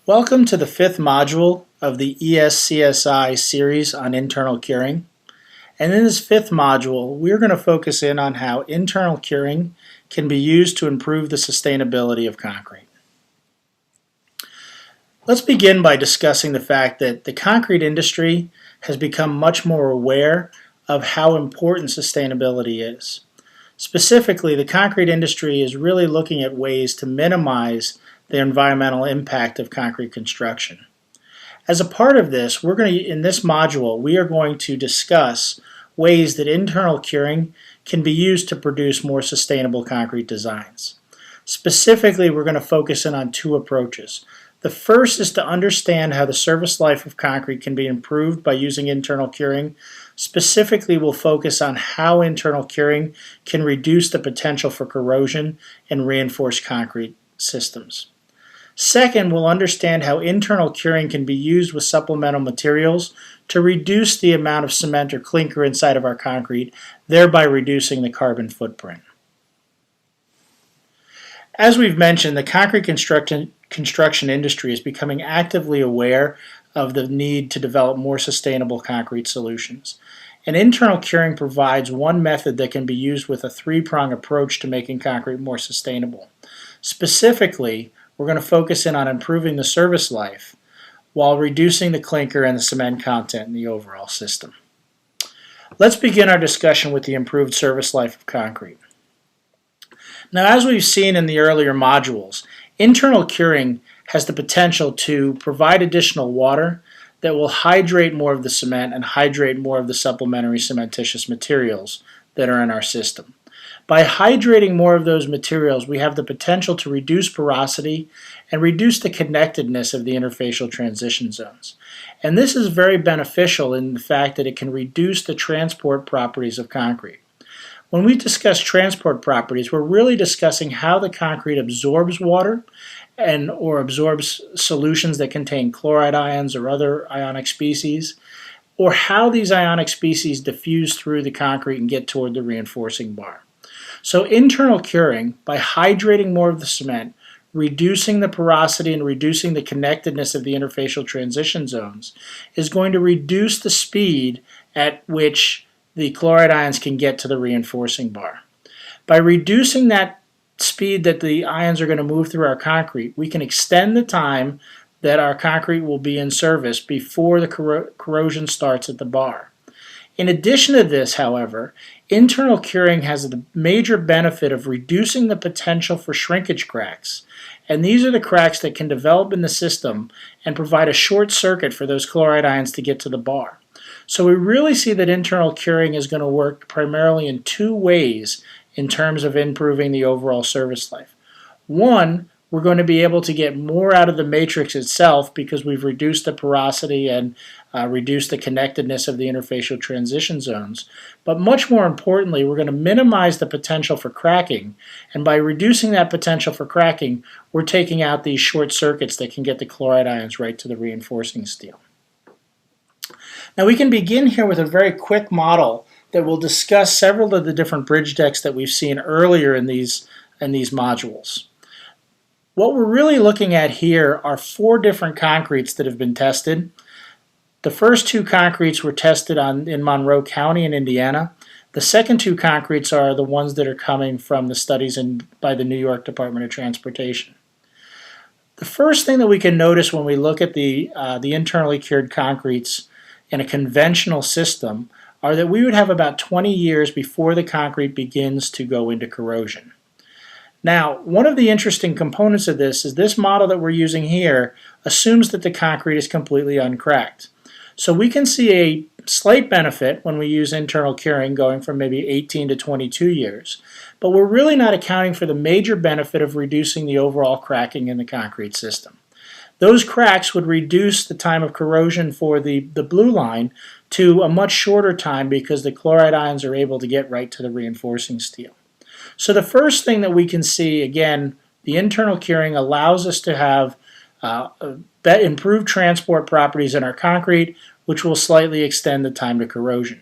Welcome to the fifth module of the ESCS series on internal curing. And in this fifth module, we're going to focus in on how internal curing can be used to improve the sustainability of concrete. Let's begin by discussing the fact that the concrete industry has become much more aware of how important sustainability is. Specifically, the concrete industry is really looking at ways to minimize the environmental impact of concrete construction. As a part of this, in this module, we are going to discuss ways that internal curing can be used to produce more sustainable concrete designs. Specifically, we're going to focus in on two approaches. The first is to understand how the service life of concrete can be improved by using internal curing. Specifically, we'll focus on how internal curing can reduce the potential for corrosion in reinforced concrete systems. Second, we'll understand how internal curing can be used with supplemental materials to reduce the amount of cement or clinker inside of our concrete, thereby reducing the carbon footprint. As we've mentioned, the concrete construction industry is becoming actively aware of the need to develop more sustainable concrete solutions. And internal curing provides one method that can be used with a three-pronged approach to making concrete more sustainable. Specifically, we're going to focus in on improving the service life while reducing the clinker and the cement content in the overall system. Let's begin our discussion with the improved service life of concrete. Now, as we've seen in the earlier modules, internal curing has the potential to provide additional water that will hydrate more of the cement and hydrate more of the supplementary cementitious materials that are in our system. By hydrating more of those materials, we have the potential to reduce porosity and reduce the connectedness of the interfacial transition zones. And this is very beneficial in the fact that it can reduce the transport properties of concrete. When we discuss transport properties, we're really discussing how the concrete absorbs water or absorbs solutions that contain chloride ions or other ionic species, or how these ionic species diffuse through the concrete and get toward the reinforcing bar. So internal curing, by hydrating more of the cement, reducing the porosity and reducing the connectedness of the interfacial transition zones, is going to reduce the speed at which the chloride ions can get to the reinforcing bar. By reducing that speed that the ions are going to move through our concrete, we can extend the time that our concrete will be in service before the corrosion starts at the bar. In addition to this, however, internal curing has the major benefit of reducing the potential for shrinkage cracks. And these are the cracks that can develop in the system and provide a short circuit for those chloride ions to get to the bar. So we really see that internal curing is going to work primarily in two ways in terms of improving the overall service life. One, we're going to be able to get more out of the matrix itself because we've reduced the porosity and reduced the connectedness of the interfacial transition zones. But much more importantly, we're going to minimize the potential for cracking. And by reducing that potential for cracking, we're taking out these short circuits that can get the chloride ions right to the reinforcing steel. Now we can begin here with a very quick model that will discuss several of the different bridge decks that we've seen earlier in these modules. What we're really looking at here are four different concretes that have been tested. The first two concretes were tested in Monroe County in Indiana. The second two concretes are the ones that are coming from the studies by the New York Department of Transportation. The first thing that we can notice when we look at the internally cured concretes in a conventional system are that we would have about 20 years before the concrete begins to go into corrosion. Now, one of the interesting components of this is this model that we're using here assumes that the concrete is completely uncracked. So we can see a slight benefit when we use internal curing going from maybe 18 to 22 years, but we're really not accounting for the major benefit of reducing the overall cracking in the concrete system. Those cracks would reduce the time of corrosion for the blue line to a much shorter time because the chloride ions are able to get right to the reinforcing steel. So the first thing that we can see, again, the internal curing allows us to have improved transport properties in our concrete, which will slightly extend the time to corrosion.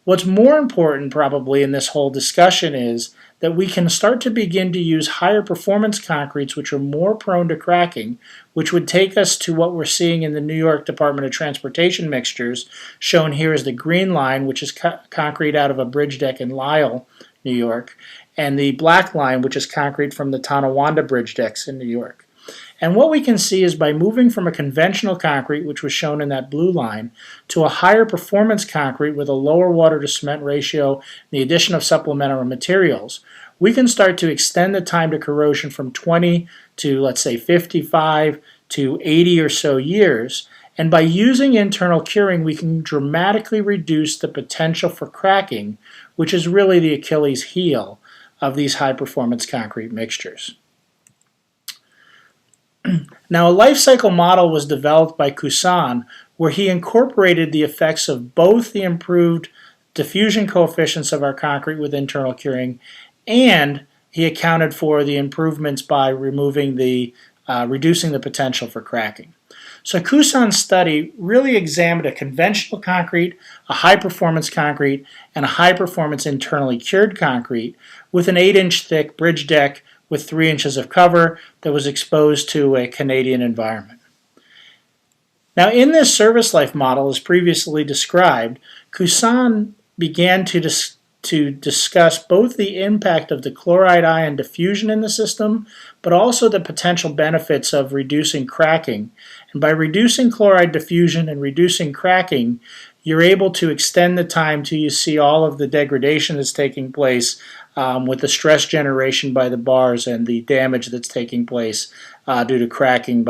What's more important probably in this whole discussion is that we can start to begin to use higher performance concretes which are more prone to cracking, which would take us to what we're seeing in the New York Department of Transportation mixtures, shown here as the green line, which is concrete out of a bridge deck in Lisle, New York, and the black line, which is concrete from the Tonawanda bridge decks in New York. And what we can see is by moving from a conventional concrete, which was shown in that blue line, to a higher performance concrete with a lower water to cement ratio and the addition of supplementary materials, we can start to extend the time to corrosion from 20 to, let's say, 55 to 80 or so years. And by using internal curing, we can dramatically reduce the potential for cracking, which is really the Achilles heel of these high-performance concrete mixtures. Now, a life cycle model was developed by Cusson where he incorporated the effects of both the improved diffusion coefficients of our concrete with internal curing, and he accounted for the improvements by removing reducing the potential for cracking. So Cusson's study really examined a conventional concrete, a high-performance concrete, and a high-performance internally cured concrete with an 8-inch thick bridge deck with 3 inches of cover that was exposed to a Canadian environment. Now, in this service life model, as previously described, Cusson began to discuss both the impact of the chloride ion diffusion in the system, but also the potential benefits of reducing cracking. And by reducing chloride diffusion and reducing cracking, you're able to extend the time till you see all of the degradation that's taking place with the stress generation by the bars and the damage that's taking place due to cracking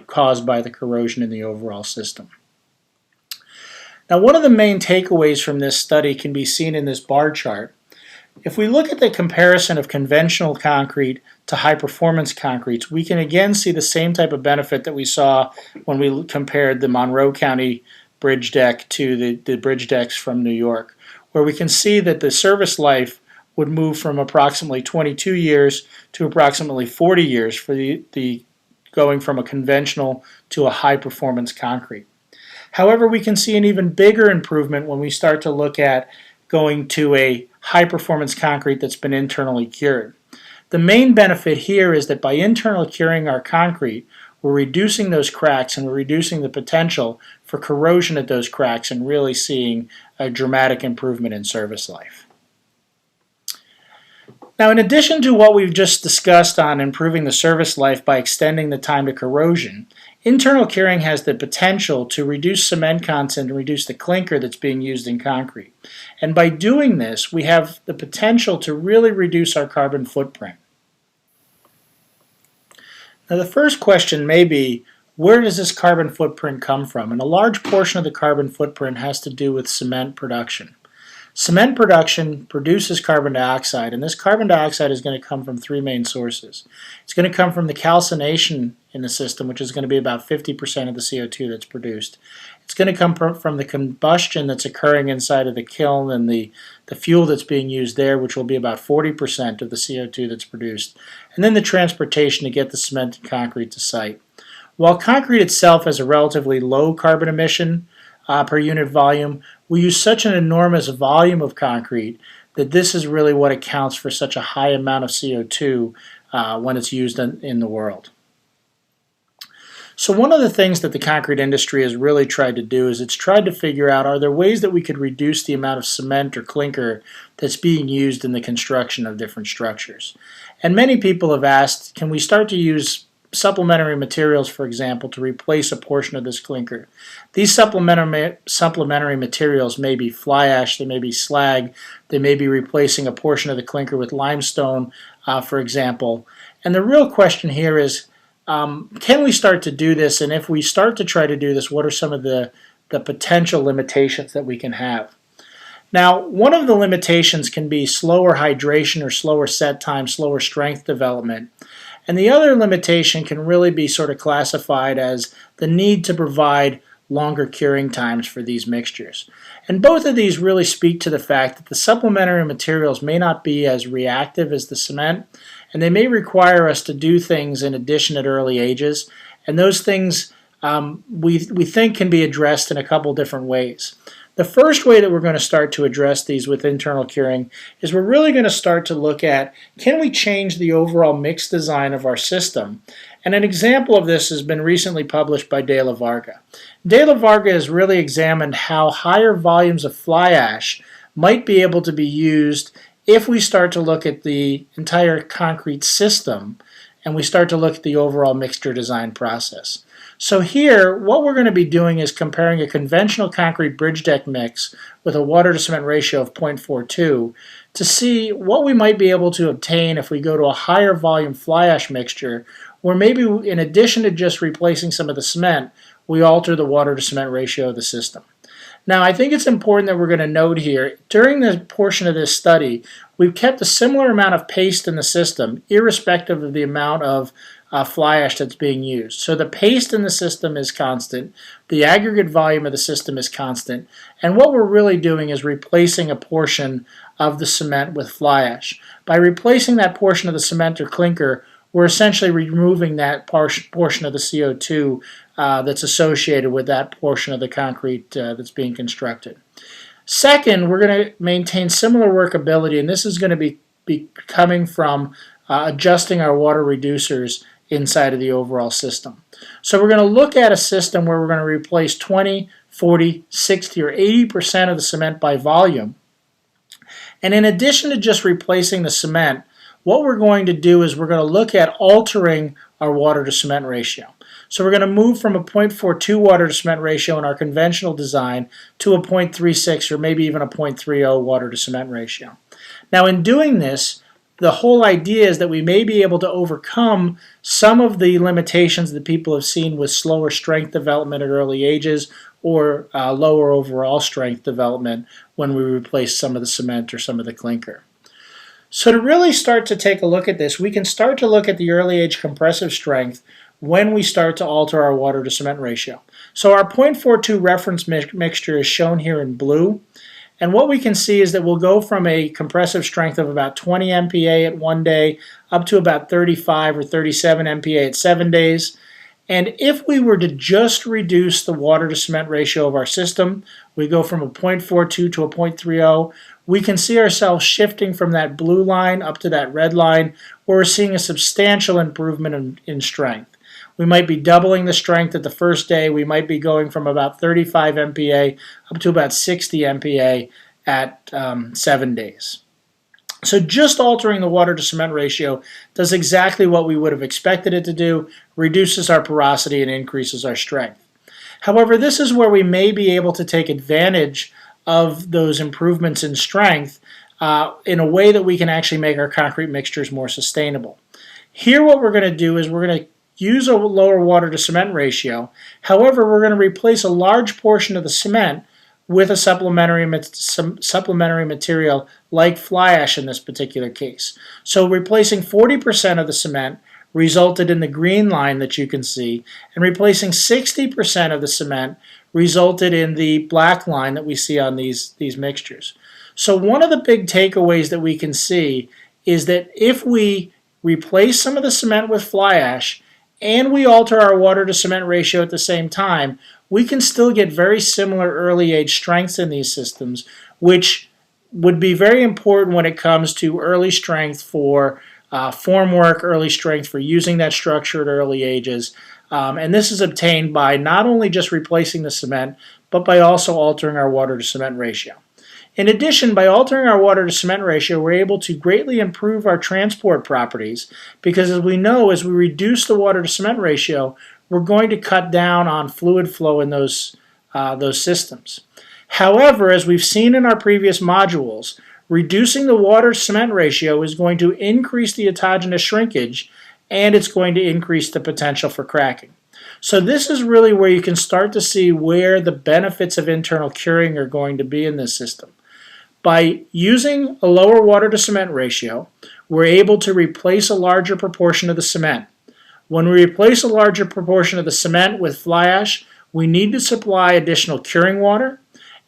caused by the corrosion in the overall system. Now, one of the main takeaways from this study can be seen in this bar chart. If we look at the comparison of conventional concrete to high-performance concretes, we can again see the same type of benefit that we saw when we compared the Monroe County bridge deck to the bridge decks from New York, where we can see that the service life would move from approximately 22 years to approximately 40 years for the going from a conventional to a high-performance concrete. However, we can see an even bigger improvement when we start to look at going to a high-performance concrete that's been internally cured. The main benefit here is that by internal curing our concrete, we're reducing those cracks and we're reducing the potential for corrosion at those cracks and really seeing a dramatic improvement in service life. Now, in addition to what we've just discussed on improving the service life by extending the time to corrosion, internal curing has the potential to reduce cement content and reduce the clinker that's being used in concrete. And by doing this, we have the potential to really reduce our carbon footprint. Now, the first question may be, where does this carbon footprint come from? And a large portion of the carbon footprint has to do with cement production. Cement production produces carbon dioxide, and this carbon dioxide is going to come from three main sources. It's going to come from the calcination in the system, which is going to be about 50% of the CO2 that's produced. It's going to come from the combustion that's occurring inside of the kiln and the fuel that's being used there, which will be about 40% of the CO2 that's produced. And then the transportation to get the cement and concrete to site. While concrete itself has a relatively low carbon emission per unit volume, we use such an enormous volume of concrete that this is really what accounts for such a high amount of CO2 when it's used in the world. So one of the things that the concrete industry has really tried to do is it's tried to figure out, are there ways that we could reduce the amount of cement or clinker that's being used in the construction of different structures? And many people have asked, can we start to use supplementary materials, for example, to replace a portion of this clinker? These supplementary materials may be fly ash, they may be slag, they may be replacing a portion of the clinker with limestone, for example. And the real question here is, can we start to do this? And if we start to try to do this, what are some of the potential limitations that we can have? Now, one of the limitations can be slower hydration or slower set time, slower strength development. And the other limitation can really be sort of classified as the need to provide longer curing times for these mixtures. And both of these really speak to the fact that the supplementary materials may not be as reactive as the cement, and they may require us to do things in addition at early ages. And those things we think can be addressed in a couple different ways. The first way that we're going to start to address these with internal curing is we're really going to start to look at, can we change the overall mix design of our system? And an example of this has been recently published by De La Varga. De La Varga has really examined how higher volumes of fly ash might be able to be used if we start to look at the entire concrete system and we start to look at the overall mixture design process. So here, what we're going to be doing is comparing a conventional concrete bridge deck mix with a water to cement ratio of 0.42 to see what we might be able to obtain if we go to a higher volume fly ash mixture, where maybe in addition to just replacing some of the cement, we alter the water to cement ratio of the system. Now, I think it's important that we're going to note here, during the portion of this study, we've kept a similar amount of paste in the system, irrespective of the amount of fly ash that's being used. So the paste in the system is constant, the aggregate volume of the system is constant, and what we're really doing is replacing a portion of the cement with fly ash. By replacing that portion of the cement or clinker, we're essentially removing that portion of the CO2 that's associated with that portion of the concrete that's being constructed. Second, we're going to maintain similar workability, and this is going to be coming from adjusting our water reducers inside of the overall system. So we're going to look at a system where we're going to replace 20, 40, 60, or 80% of the cement by volume. And in addition to just replacing the cement, what we're going to do is we're going to look at altering our water to cement ratio. So we're going to move from a 0.42 water to cement ratio in our conventional design to a 0.36 or maybe even a 0.30 water to cement ratio. Now, in doing this, the whole idea is that we may be able to overcome some of the limitations that people have seen with slower strength development at early ages or lower overall strength development when we replace some of the cement or some of the clinker. So to really start to take a look at this, we can start to look at the early age compressive strength when we start to alter our water to cement ratio. So our 0.42 reference mixture is shown here in blue. And what we can see is that we'll go from a compressive strength of about 20 MPa at 1 day up to about 35 or 37 MPa at 7 days. And if we were to just reduce the water to cement ratio of our system, we go from a 0.42 to a 0.30, we can see ourselves shifting from that blue line up to that red line, where we're seeing a substantial improvement in strength. We might be doubling the strength at the first day. We might be going from about 35 MPa up to about 60 MPa at 7 days. So just altering the water to cement ratio does exactly what we would have expected it to do, reduces our porosity and increases our strength. However, this is where we may be able to take advantage of those improvements in strength in a way that we can actually make our concrete mixtures more sustainable. Here what we're going to do is we're going to use a lower water to cement ratio. However, we're going to replace a large portion of the cement with a supplementary material like fly ash in this particular case. So replacing 40% of the cement resulted in the green line that you can see, and replacing 60% of the cement resulted in the black line that we see on these mixtures. So one of the big takeaways that we can see is that if we replace some of the cement with fly ash and we alter our water to cement ratio at the same time, we can still get very similar early age strengths in these systems, which would be very important when it comes to early strength for formwork, early strength for using that structure at early ages. And this is obtained by not only just replacing the cement, but by also altering our water to cement ratio. In addition, by altering our water to cement ratio, we're able to greatly improve our transport properties, because as we know, as we reduce the water to cement ratio, we're going to cut down on fluid flow in those systems. However, as we've seen in our previous modules, reducing the water to cement ratio is going to increase the autogenous shrinkage, and it's going to increase the potential for cracking. So this is really where you can start to see where the benefits of internal curing are going to be in this system. By using a lower water to cement ratio, we're able to replace a larger proportion of the cement. When we replace a larger proportion of the cement with fly ash, we need to supply additional curing water,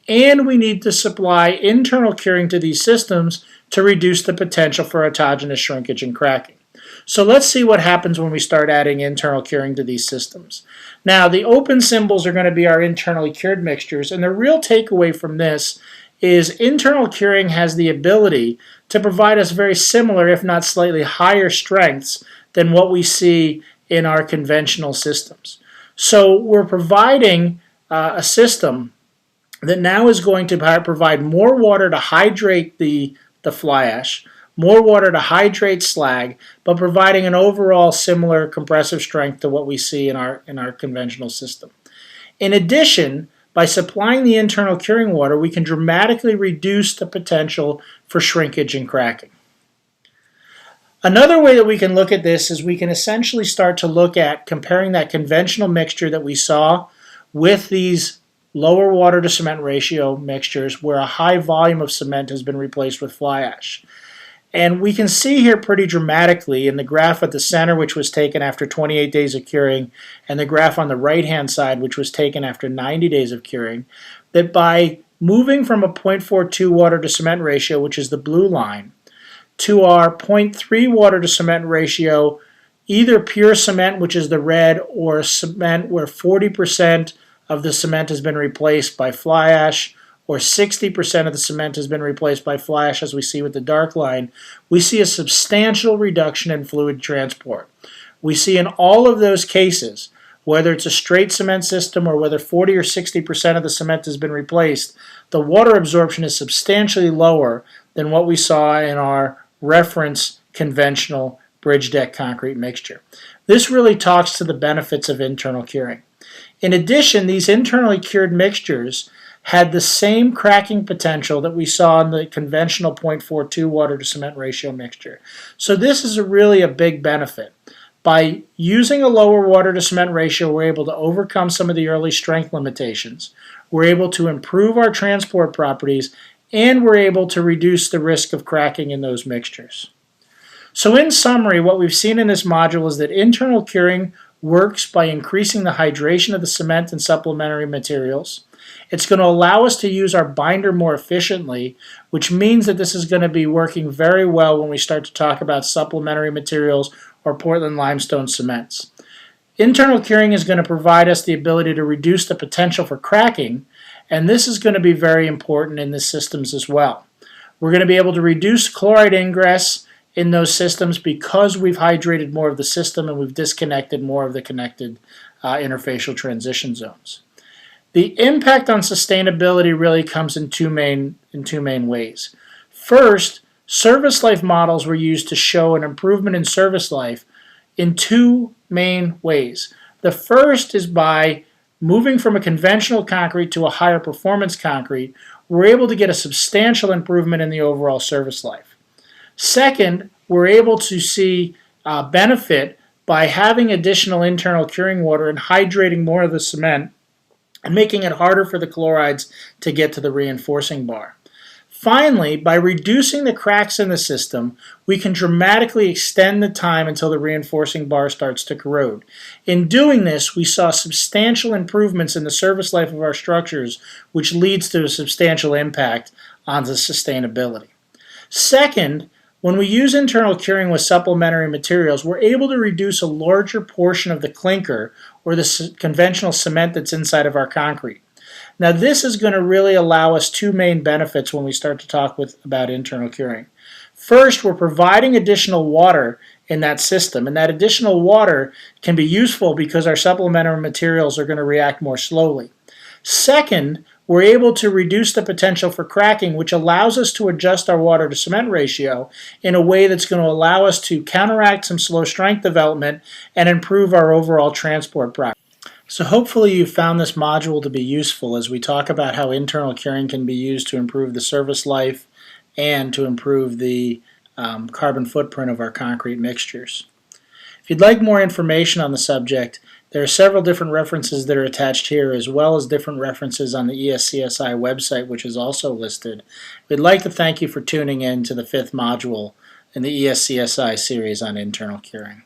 and we need to supply internal curing to these systems to reduce the potential for autogenous shrinkage and cracking. So let's see what happens when we start adding internal curing to these systems. Now, the open symbols are going to be our internally cured mixtures, and the real takeaway from this is internal curing has the ability to provide us very similar, if not slightly higher strengths than what we see in our conventional systems. So we're providing a system that now is going to provide more water to hydrate the fly ash, more water to hydrate slag, but providing an overall similar compressive strength to what we see in our conventional system. In addition, by supplying the internal curing water, we can dramatically reduce the potential for shrinkage and cracking. Another way that we can look at this is we can essentially start to look at comparing that conventional mixture that we saw with these lower water to cement ratio mixtures where a high volume of cement has been replaced with fly ash. And we can see here pretty dramatically in the graph at the center, which was taken after 28 days of curing, and the graph on the right-hand side, which was taken after 90 days of curing, that by moving from a 0.42 water to cement ratio, which is the blue line, to our 0.3 water to cement ratio, either pure cement, which is the red, or cement where 40% of the cement has been replaced by fly ash, or 60% of the cement has been replaced by fly ash, as we see with the dark line, we see a substantial reduction in fluid transport. We see in all of those cases, whether it's a straight cement system or whether 40 or 60% of the cement has been replaced, the water absorption is substantially lower than what we saw in our reference conventional bridge deck concrete mixture. This really talks to the benefits of internal curing. In addition, these internally cured mixtures had the same cracking potential that we saw in the conventional 0.42 water to cement ratio mixture. So this is really a big benefit. By using a lower water to cement ratio, we're able to overcome some of the early strength limitations. We're able to improve our transport properties, and we're able to reduce the risk of cracking in those mixtures. So in summary, what we've seen in this module is that internal curing works by increasing the hydration of the cement and supplementary materials. It's going to allow us to use our binder more efficiently, which means that this is going to be working very well when we start to talk about supplementary materials or Portland limestone cements. Internal curing is going to provide us the ability to reduce the potential for cracking, and this is going to be very important in the systems as well. We're going to be able to reduce chloride ingress in those systems because we've hydrated more of the system and we've disconnected more of the connected interfacial transition zones. The impact on sustainability really comes in two main ways. First, service life models were used to show an improvement in service life in two main ways. The first is by moving from a conventional concrete to a higher performance concrete, we're able to get a substantial improvement in the overall service life. Second, we're able to see benefit by having additional internal curing water and hydrating more of the cement and making it harder for the chlorides to get to the reinforcing bar. Finally, by reducing the cracks in the system, we can dramatically extend the time until the reinforcing bar starts to corrode. In doing this, we saw substantial improvements in the service life of our structures, which leads to a substantial impact on the sustainability. Second, when we use internal curing with supplementary materials, we're able to reduce a larger portion of the clinker or the conventional cement that's inside of our concrete. Now this is going to really allow us two main benefits when we start to talk about internal curing. First, we're providing additional water in that system, and that additional water can be useful because our supplementary materials are going to react more slowly. Second, we're able to reduce the potential for cracking, which allows us to adjust our water to cement ratio in a way that's going to allow us to counteract some slow strength development and improve our overall transport properties. So hopefully you found this module to be useful as we talk about how internal curing can be used to improve the service life and to improve the carbon footprint of our concrete mixtures. If you'd like more information on the subject, there are several different references that are attached here, as well as different references on the ESCSI website, which is also listed. We'd like to thank you for tuning in to the 5th module in the ESCSI series on internal curing.